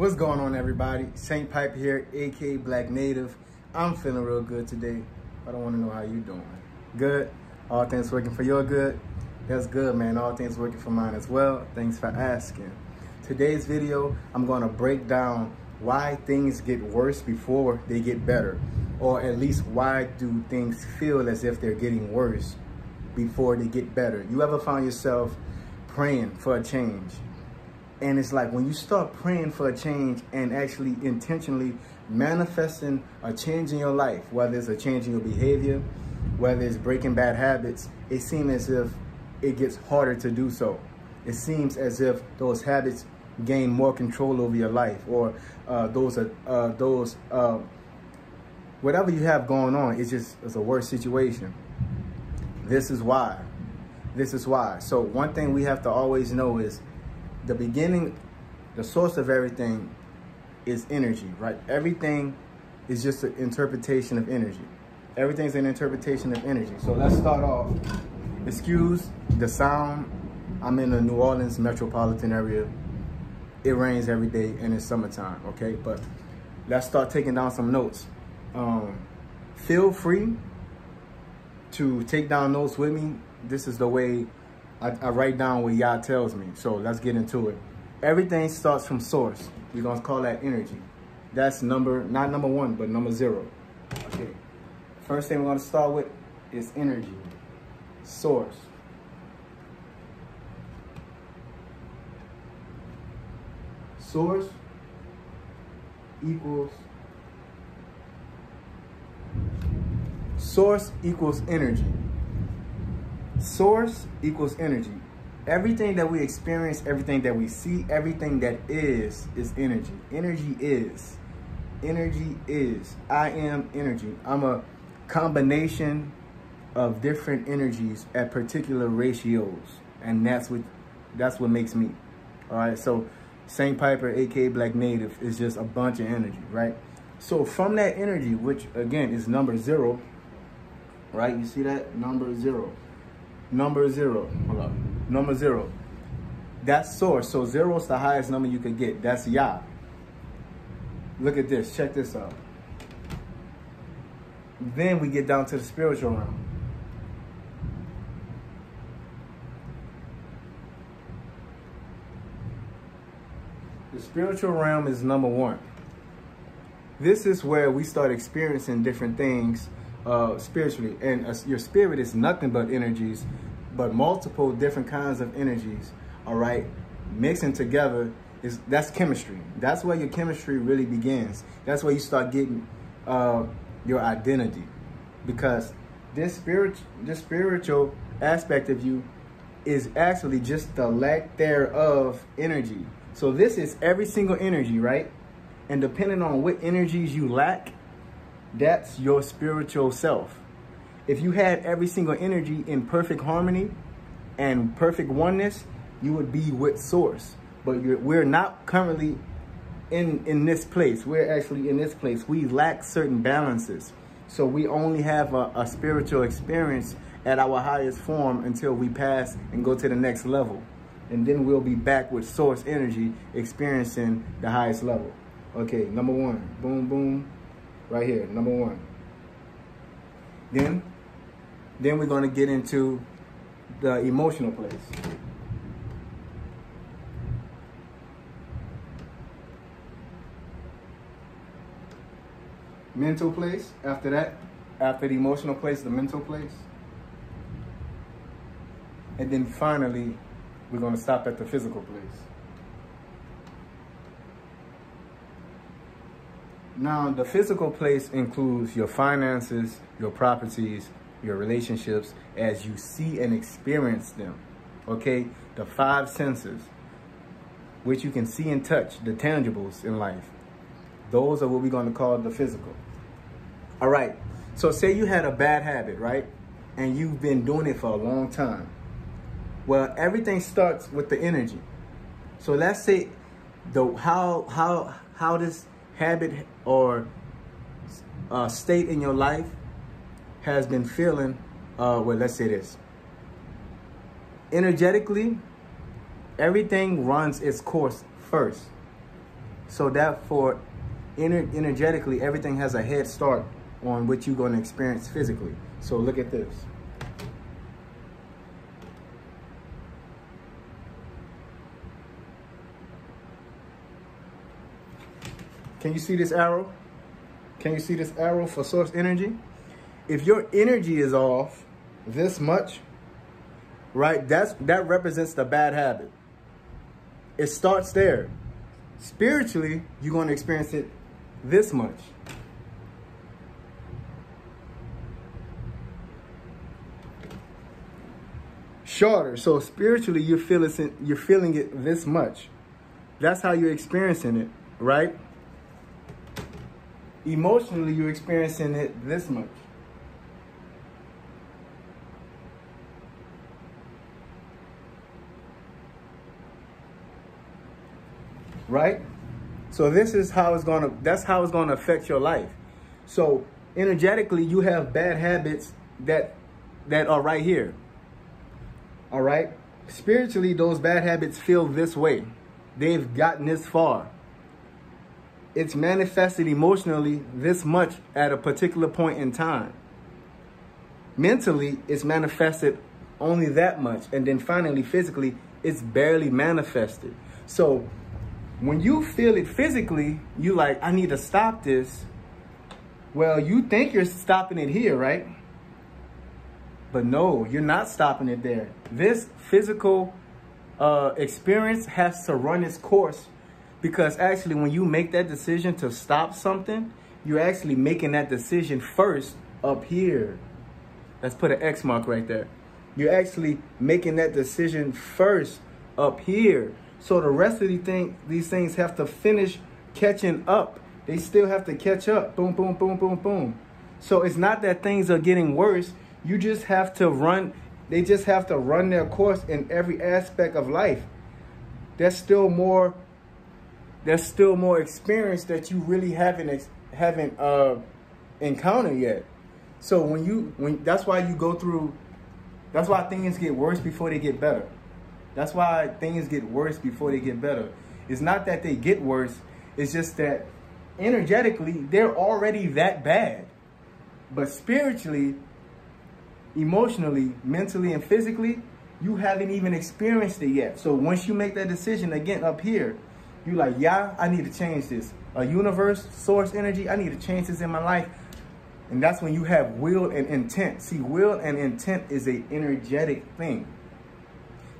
What's going on, everybody? Saint Pipe here, aka Black Native. I'm feeling real good today. I don't want to know how you doing. Good? All things working for your good? That's good, man. All things working for mine as well. Thanks for asking. Today's video, I'm going to break down why things get worse before they get better. Or at least why do things feel as if they're getting worse before they get better. You ever found yourself praying for a change? And it's like when you start praying for a change and actually intentionally manifesting a change in your life, whether it's a change in your behavior, whether it's breaking bad habits, it seems as if it gets harder to do so. It seems as if those habits gain more control over your life, or whatever you have going on, it's a worse situation. This is why. So one thing we have to always know is the beginning, the source of everything is energy, right? Everything is just an interpretation of energy. Everything's an interpretation of energy. So let's start off. Excuse the sound. I'm in the New Orleans metropolitan area. It rains every day and it's summertime, okay? But let's start taking down some notes. Feel free to take down notes with me. This is the way I write down what Yah tells me. So let's get into it. Everything starts from source. We're gonna call that energy. That's not number one, but number 0. Okay. First thing we're gonna start with is energy. Source. Source equals energy. Source equals energy. Everything that we experience, everything that we see, everything that is energy. Energy is. I am energy. I'm a combination of different energies at particular ratios. And that's what makes me. All right. So Saint Piper, aka Black Native, is just a bunch of energy, right? So from that energy, which again is number 0, right? You see that? Number 0. Hold up. Number 0. That's source. So 0 is the highest number you could get. That's Yah. Look at this. Check this out. Then we get down to the spiritual realm. The spiritual realm is number 1. This is where we start experiencing different things spiritually. And your spirit is nothing but energies, but multiple different kinds of energies, all right, mixing together. That's chemistry. That's where your chemistry really begins. That's where you start getting your identity, because this spiritual aspect of you is actually just the lack thereof energy. So this is every single energy, right? And depending on what energies you lack, that's your spiritual self. If you had every single energy in perfect harmony and perfect oneness, you would be with source. But we're not currently in this place. We're actually in this place. We lack certain balances. So we only have a spiritual experience at our highest form until we pass and go to the next level. And then we'll be back with source energy experiencing the highest level. Okay, number 1. Boom, boom. Right here, number 1. Then we're going to get into the emotional place. Mental place. After that, after the emotional place, the mental place. And then finally, we're going to stop at the physical place. Now, the physical place includes your finances, your properties, your relationships, as you see and experience them, okay? The 5 senses, which you can see and touch, the tangibles in life. Those are what we're going to call the physical. All right, so say you had a bad habit, right? And you've been doing it for a long time. Well, everything starts with the energy. So let's say how this habit or state in your life has been feeling, well, let's say this. Energetically, everything runs its course first. So therefore, energetically, everything has a head start on what you're going to experience physically. So look at this. Can you see this arrow? Can you see this arrow for source energy? If your energy is off this much, right, that represents the bad habit. It starts there. Spiritually, you're going to experience it this much. Shorter. So spiritually, you're feeling it this much. That's how you're experiencing it, right? Emotionally, you're experiencing it this much. Right? So this is how that's how it's gonna affect your life. So energetically, you have bad habits that are right here. All right? Spiritually, those bad habits feel this way. They've gotten this far. It's manifested emotionally this much at a particular point in time. Mentally, it's manifested only that much. And then finally, physically, it's barely manifested. So when you feel it physically, you like, I need to stop this. Well, you think you're stopping it here, right? But no, you're not stopping it there. This physical experience has to run its course, because actually when you make that decision to stop something, you're actually making that decision first up here. Let's put an X mark right there. You're actually making that decision first up here. So the rest of these things have to finish catching up. They still have to catch up. Boom, boom, boom, boom, boom. So it's not that things are getting worse. You just have to run. They just have to run their course in every aspect of life. There's still more experience that you really haven't encountered yet. So that's why you go through. That's why things get worse before they get better. That's why things get worse before they get better. It's not that they get worse. It's just that energetically, they're already that bad. But spiritually, emotionally, mentally, and physically, you haven't even experienced it yet. So once you make that decision again up here, you're like, yeah, I need to change this. A universe, source energy, I need to change this in my life. And that's when you have will and intent. See, will and intent is an energetic thing.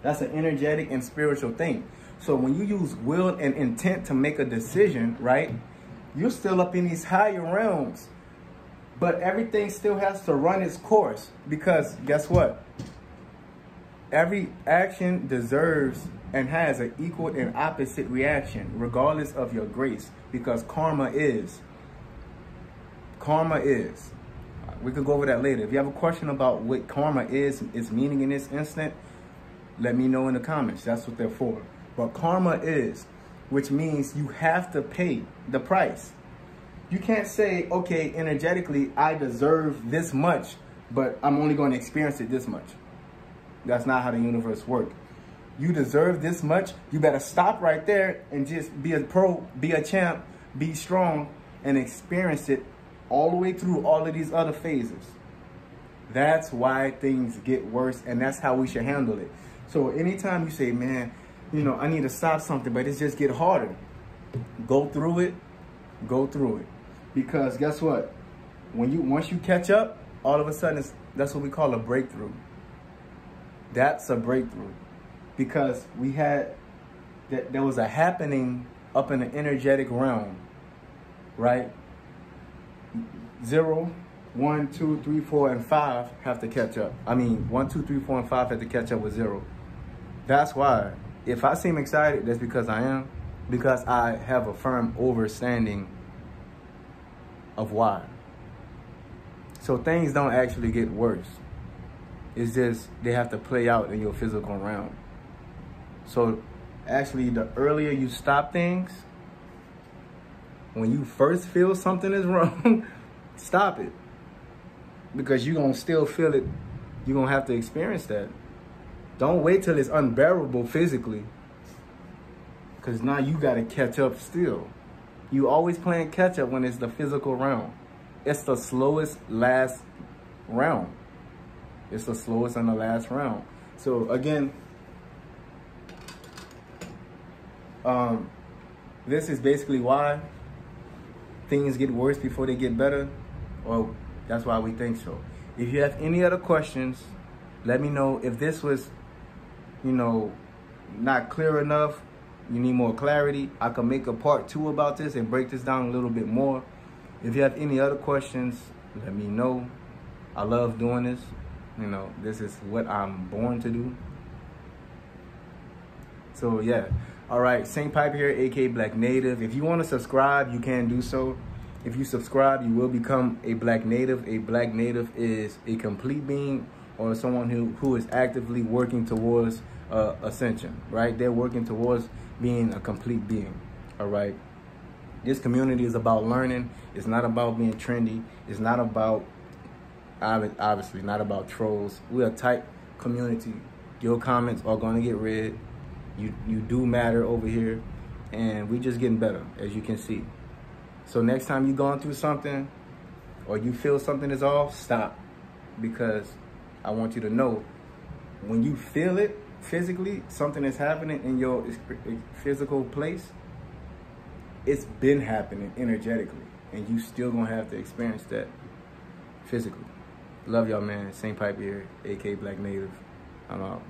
That's an energetic and spiritual thing. So when you use will and intent to make a decision, right, you're still up in these higher realms. But everything still has to run its course, because guess what? Every action deserves and has an equal and opposite reaction, regardless of your grace, because karma is. Karma is. We could go over that later. If you have a question about what karma is, its meaning in this instant, let me know in the comments. That's what they're for. But karma is, which means you have to pay the price. You can't say, okay, energetically, I deserve this much, but I'm only going to experience it this much. That's not how the universe works. You deserve this much. You better stop right there and just be a pro, be a champ, be strong, and experience it all the way through all of these other phases. That's why things get worse, and that's how we should handle it. So anytime you say, man, you know, I need to stop something, but it's just get harder. Go through it. Go through it. Because guess what? Once you catch up, all of a sudden, that's what we call a breakthrough. That's a breakthrough. Because there was a happening up in the energetic realm, right? 0, 1, 2, 3, 4, and 5 have to catch up. I mean, 1, 2, 3, 4, and 5 have to catch up with 0. That's why. If I seem excited, that's because I am. Because I have a firm understanding of why. So things don't actually get worse. It's just they have to play out in your physical realm. So actually, the earlier you stop things, when you first feel something is wrong, stop it. Because you're going to still feel it. You're going to have to experience that. Don't wait till it's unbearable physically. Because now you got to catch up still. You always playing catch up when it's the physical realm. It's the slowest last round. It's the slowest in the last round. So again, this is basically why things get worse before they get better. Or that's why we think so. If you have any other questions, let me know. If this was, you know, not clear enough, you need more clarity, I can make a part 2 about this and break this down a little bit more. If you have any other questions, let me know. I love doing this. You know, this is what I'm born to do. So yeah. All right, St. Pipe here, aka Black Native. If you want to subscribe, you can do so. If you subscribe, you will become a Black Native. A Black Native is a complete being, or someone who is actively working towards ascension, right? They're working towards being a complete being, all right? This community is about learning. It's not about being trendy. It's not about, obviously, not about trolls. We're a tight community. Your comments are going to get read. You do matter over here, and we just getting better, as you can see. So next time you're going through something or you feel something is off, stop, because I want you to know when you feel it physically, something is happening in your physical place, it's been happening energetically, and you still gonna have to experience that physically. Love y'all, man. St. Pipe here, aka Black Native. I'm out.